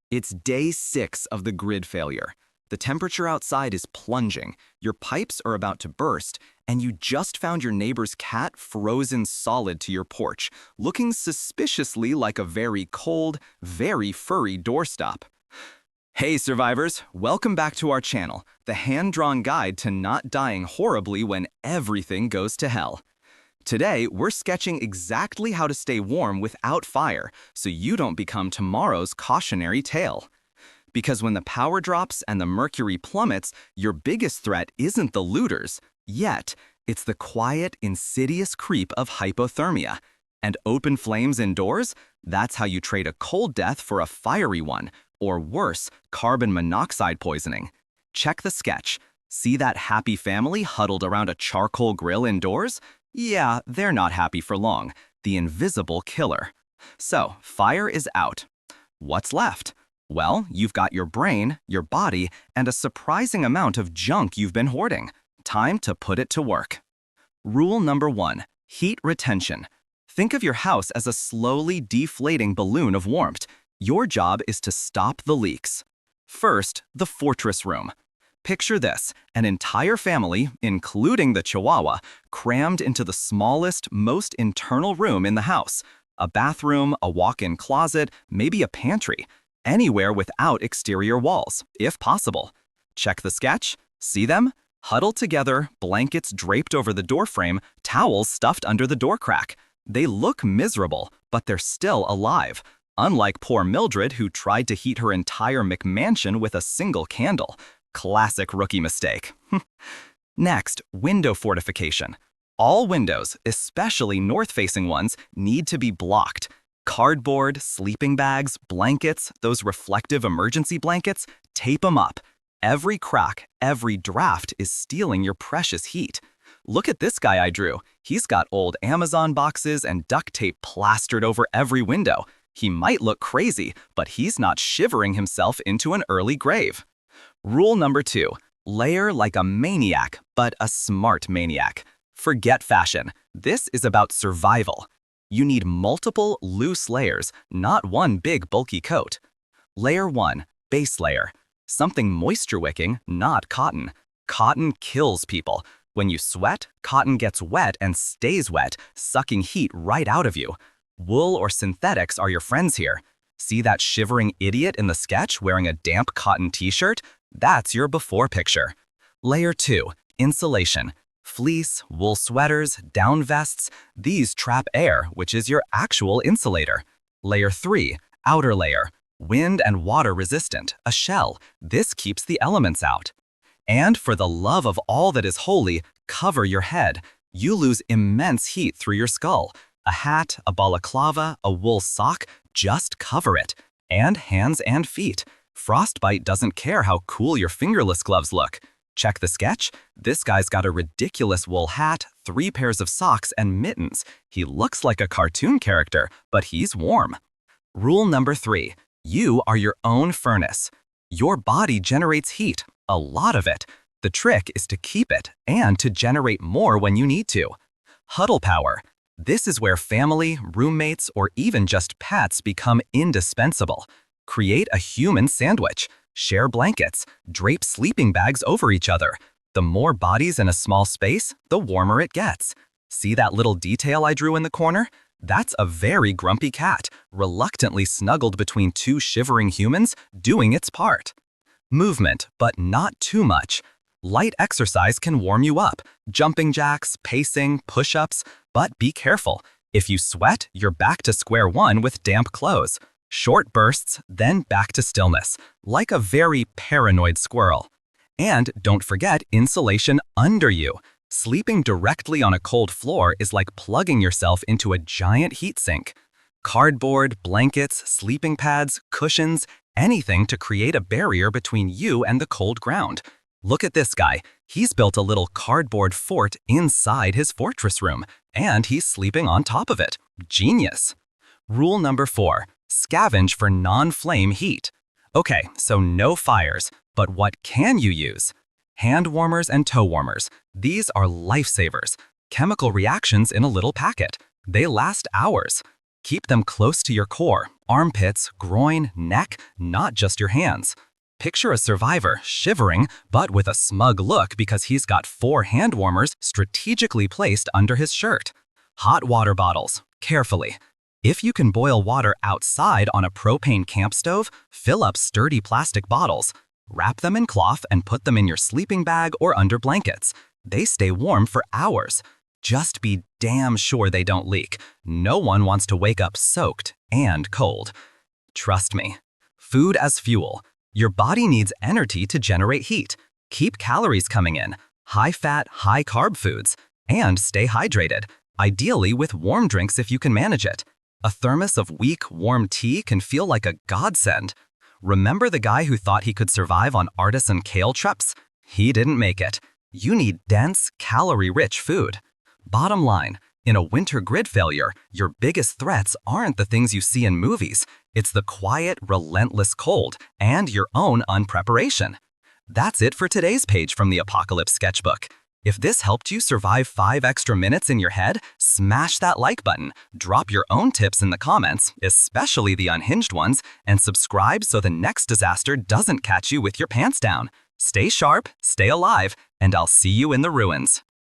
It's day 6 of the grid failure. The temperature outside is plunging, your pipes are about to burst, and you just found your neighbor's cat frozen solid to your porch, looking suspiciously like a very cold, very furry doorstop. Hey survivors, welcome back to our channel, the hand-drawn guide to not dying horribly when everything goes to hell. Today, we're sketching exactly how to stay warm without fire, so you don't become tomorrow's cautionary tale. Because when the power drops and the mercury plummets, your biggest threat isn't the looters, yet it's the quiet, insidious creep of hypothermia. And open flames indoors? That's how you trade a cold death for a fiery one, or worse, carbon monoxide poisoning. Check the sketch. See that happy family huddled around a charcoal grill indoors? Yeah, they're not happy for long. The invisible killer. So, fire is out. What's left? Well, you've got your brain, your body, and a surprising amount of junk you've been hoarding. Time to put it to work. Rule number 1, heat retention. Think of your house as a slowly deflating balloon of warmth. Your job is to stop the leaks. First, the fortress room. Picture this, an entire family, including the Chihuahua, crammed into the smallest, most internal room in the house. A bathroom, a walk-in closet, maybe a pantry. Anywhere without exterior walls, if possible. Check the sketch. See them? Huddled together, blankets draped over the doorframe, towels stuffed under the door crack. They look miserable, but they're still alive. Unlike poor Mildred, who tried to heat her entire McMansion with a single candle. Classic rookie mistake. Next, window fortification. All windows, especially north-facing ones, need to be blocked. Cardboard, sleeping bags, blankets, those reflective emergency blankets, tape them up. Every crack, every draft is stealing your precious heat. Look at this guy I drew. He's got old Amazon boxes and duct tape plastered over every window. He might look crazy, but he's not shivering himself into an early grave. Rule number 2, layer like a maniac, but a smart maniac. Forget fashion. This is about survival. You need multiple loose layers, not one big bulky coat. Layer 1, base layer. Something moisture-wicking, not cotton. Cotton kills people. When you sweat, cotton gets wet and stays wet, sucking heat right out of you. Wool or synthetics are your friends here. See that shivering idiot in the sketch wearing a damp cotton t-shirt? That's your before picture. Layer 2, insulation. Fleece, wool sweaters, down vests, these trap air, which is your actual insulator. Layer 3, outer layer. Wind and water resistant, a shell. This keeps the elements out. And for the love of all that is holy, cover your head. You lose immense heat through your skull. A hat, a balaclava, a wool sock, just cover it. And hands and feet. Frostbite doesn't care how cool your fingerless gloves look. Check the sketch. This guy's got a ridiculous wool hat, 3 pairs of socks, and mittens. He looks like a cartoon character, but he's warm. Rule number 3, you are your own furnace. Your body generates heat, a lot of it. The trick is to keep it and to generate more when you need to. Huddle power. This is where family, roommates, or even just pets become indispensable. Create a human sandwich. Share blankets. Drape sleeping bags over each other. The more bodies in a small space, the warmer it gets. See that little detail I drew in the corner? That's a very grumpy cat, reluctantly snuggled between 2 shivering humans, doing its part. Movement, but not too much. Light exercise can warm you up. Jumping jacks, pacing, push-ups. But be careful. If you sweat, you're back to square one with damp clothes. Short bursts, then back to stillness, like a very paranoid squirrel. And don't forget insulation under you. Sleeping directly on a cold floor is like plugging yourself into a giant heat sink. Cardboard, blankets, sleeping pads, cushions, anything to create a barrier between you and the cold ground. Look at this guy. He's built a little cardboard fort inside his fortress room, and he's sleeping on top of it. Genius. Rule number 4, scavenge for non-flame heat. Okay, so no fires, but what can you use? Hand warmers and toe warmers. These are lifesavers. Chemical reactions in a little packet. They last hours. Keep them close to your core, armpits, groin, neck, not just your hands. Picture a survivor shivering, but with a smug look because he's got 4 hand warmers strategically placed under his shirt. Hot water bottles, carefully. If you can boil water outside on a propane camp stove, fill up sturdy plastic bottles. Wrap them in cloth and put them in your sleeping bag or under blankets. They stay warm for hours. Just be damn sure they don't leak. No one wants to wake up soaked and cold. Trust me. Food as fuel. Your body needs energy to generate heat. Keep calories coming in. High-fat, high-carb foods. And stay hydrated, ideally with warm drinks if you can manage it. A thermos of weak, warm tea can feel like a godsend. Remember the guy who thought he could survive on artisan kale treps? He didn't make it. You need dense, calorie-rich food. Bottom line, in a winter grid failure, your biggest threats aren't the things you see in movies. It's the quiet, relentless cold and your own unpreparation. That's it for today's page from the Apocalypse Sketchbook. If this helped you survive 5 extra minutes in your head, smash that like button, drop your own tips in the comments, especially the unhinged ones, and subscribe so the next disaster doesn't catch you with your pants down. Stay sharp, stay alive, and I'll see you in the ruins.